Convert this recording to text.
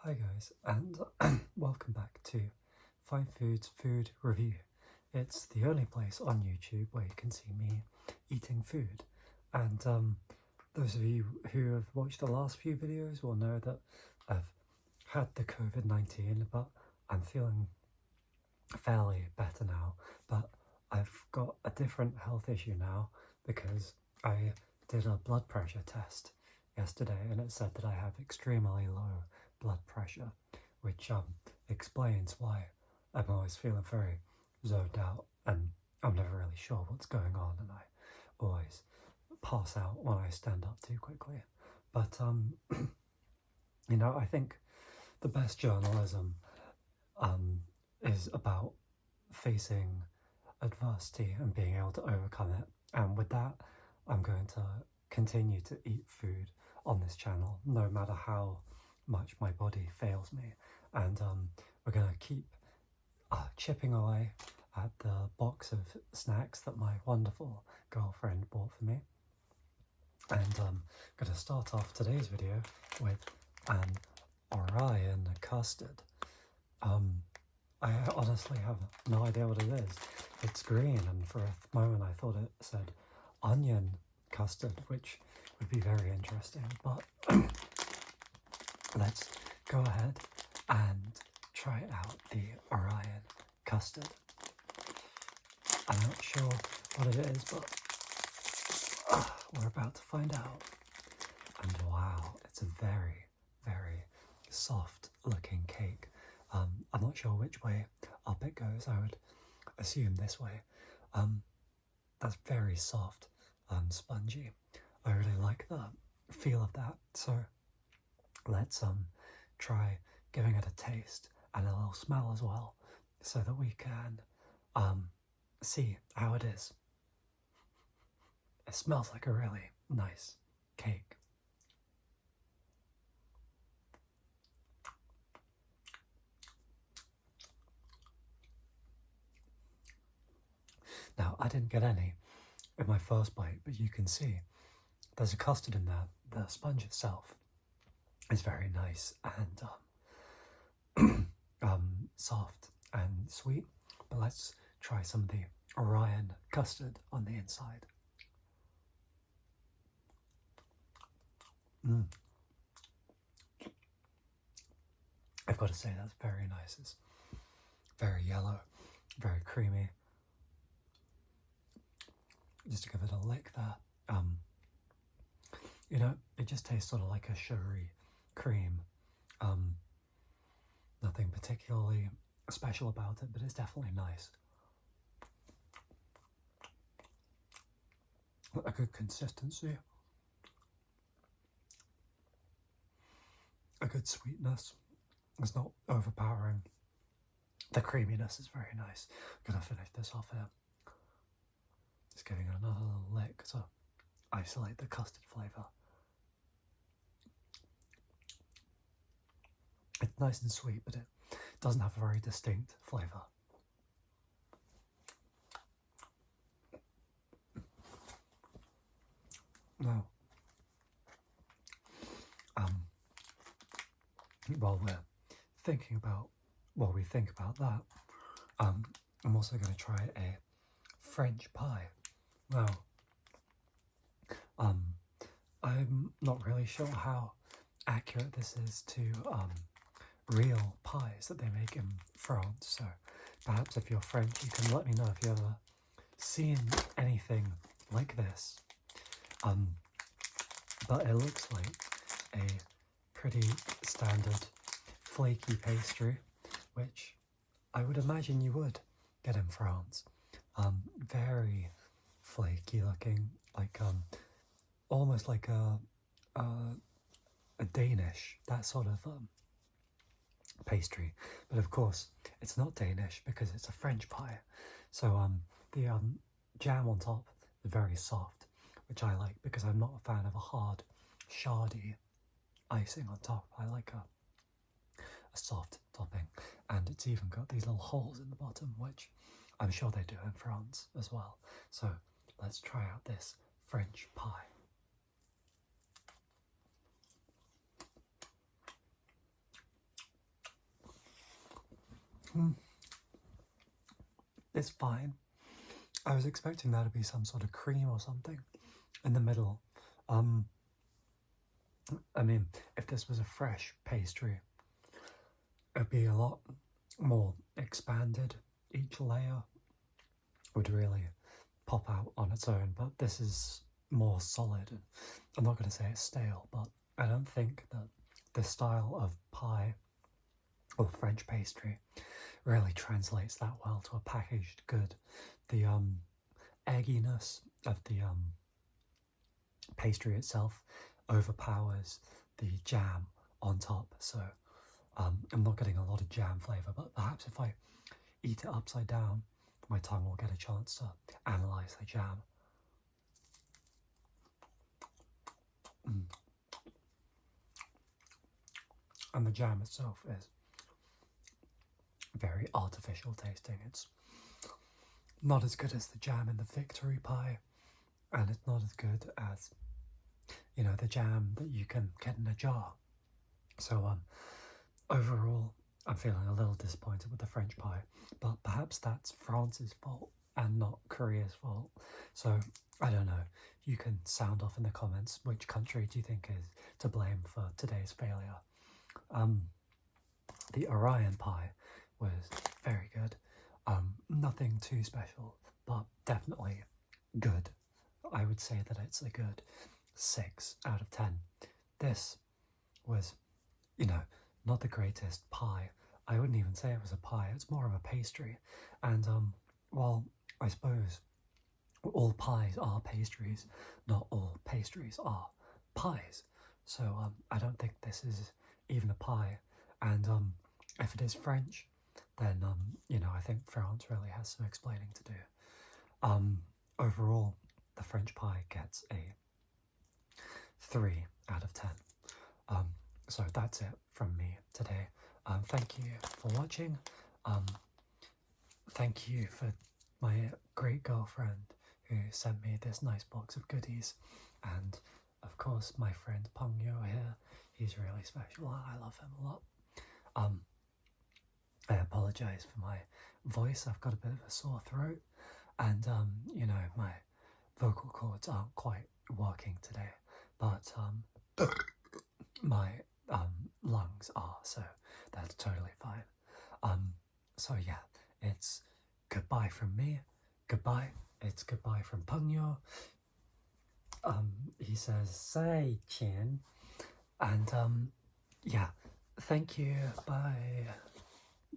Hi guys, and welcome back to Fine Foods Food Review. It's the only place on YouTube where you can see me eating food, and those of you who have watched the last few videos will know that I've had the COVID-19, but I'm feeling fairly better now. But I've got a different health issue now because I did a blood pressure test yesterday and it said that I have extremely low blood pressure, which explains why I'm always feeling very zoned out and I'm never really sure what's going on, and I always pass out when I stand up too quickly. But you know, I think the best journalism is about facing adversity and being able to overcome it, and with that I'm going to continue to eat food on this channel no matter how much my body fails me, and we're going to keep chipping away at the box of snacks that my wonderful girlfriend bought for me. And I'm going to start off today's video with an Orion Custard. I honestly have no idea what it is. It's green, and for a moment I thought it said onion custard, which would be very interesting, but let's go ahead and try out the Orion Custard. I'm not sure what it is, but we're about to find out. And wow, it's a very, very soft looking cake. I'm not sure which way up it goes. I would assume this way. That's very soft and spongy. I really like the feel of that, so let's try giving it a taste and a little smell as well, so that we can see how it is. It smells like a really nice cake. Now, I didn't get any in my first bite, but you can see there's a custard in there. The sponge itself is very nice and soft and sweet, but let's try some of the Orion custard on the inside. I've got to say, that's very nice. It's very yellow, very creamy. Just to give it a lick there, you know, it just tastes sort of like a sugary cream. Nothing particularly special about it, but it's definitely nice. A good consistency, a good sweetness. It's not overpowering. The creaminess is very nice. I'm gonna finish this off here. Just giving it another little lick to isolate the custard flavour. It's nice and sweet, but it doesn't have a very distinct flavour. Now, while we're thinking about what we think about that, I'm also going to try a French pie. Now, I'm not really sure how accurate this is to real pies that they make in France, so perhaps if you're French you can let me know if you've ever seen anything like this. But it looks like a pretty standard flaky pastry, which I would imagine you would get in France. Very flaky looking, like almost like a Danish, that sort of pastry, but of course it's not Danish because it's a French pie. So the jam on top is very soft, which I like because I'm not a fan of a hard, shardy icing on top. I like a soft topping, and it's even got these little holes in the bottom, which I'm sure they do in France as well. So let's try out this French pie. It's fine. I was expecting there to be some sort of cream or something in the middle. I mean, if this was a fresh pastry, it'd be a lot more expanded. Each layer would really pop out on its own, but this is more solid. And I'm not going to say it's stale, but I don't think that this style of pie or French pastry really translates that well to a packaged good. The egginess of the pastry itself overpowers the jam on top, so I'm not getting a lot of jam flavour, but perhaps if I eat it upside down, my tongue will get a chance to analyse the jam. And the jam itself is very artificial tasting. It's not as good as the jam in the victory pie, and it's not as good as, you know, the jam that you can get in a jar. So overall, I'm feeling a little disappointed with the French pie, but perhaps that's France's fault and not Korea's fault. So I don't know. You can sound off in the comments which country do you think is to blame for today's failure. The Orion pie was very good. Nothing too special, but definitely good. I would say that it's a good 6 out of 10. This was, you know, not the greatest pie. I wouldn't even say it was a pie, it's more of a pastry. And while I suppose all pies are pastries, not all pastries are pies. So I don't think this is even a pie. And if it is French, then you know, I think France really has some explaining to do. Overall, the French pie gets a 3 out of 10. So that's it from me today. Thank you for watching. Thank you for my great girlfriend who sent me this nice box of goodies, and of course my friend Pengyo here. He's really special. I love him a lot. I apologise for my voice. I've got a bit of a sore throat, and you know, my vocal cords aren't quite working today, but my lungs are, so that's totally fine. So yeah, it's goodbye from me. Goodbye. It's goodbye from Pengyo. He says, "Say Chin," and yeah, thank you. Bye.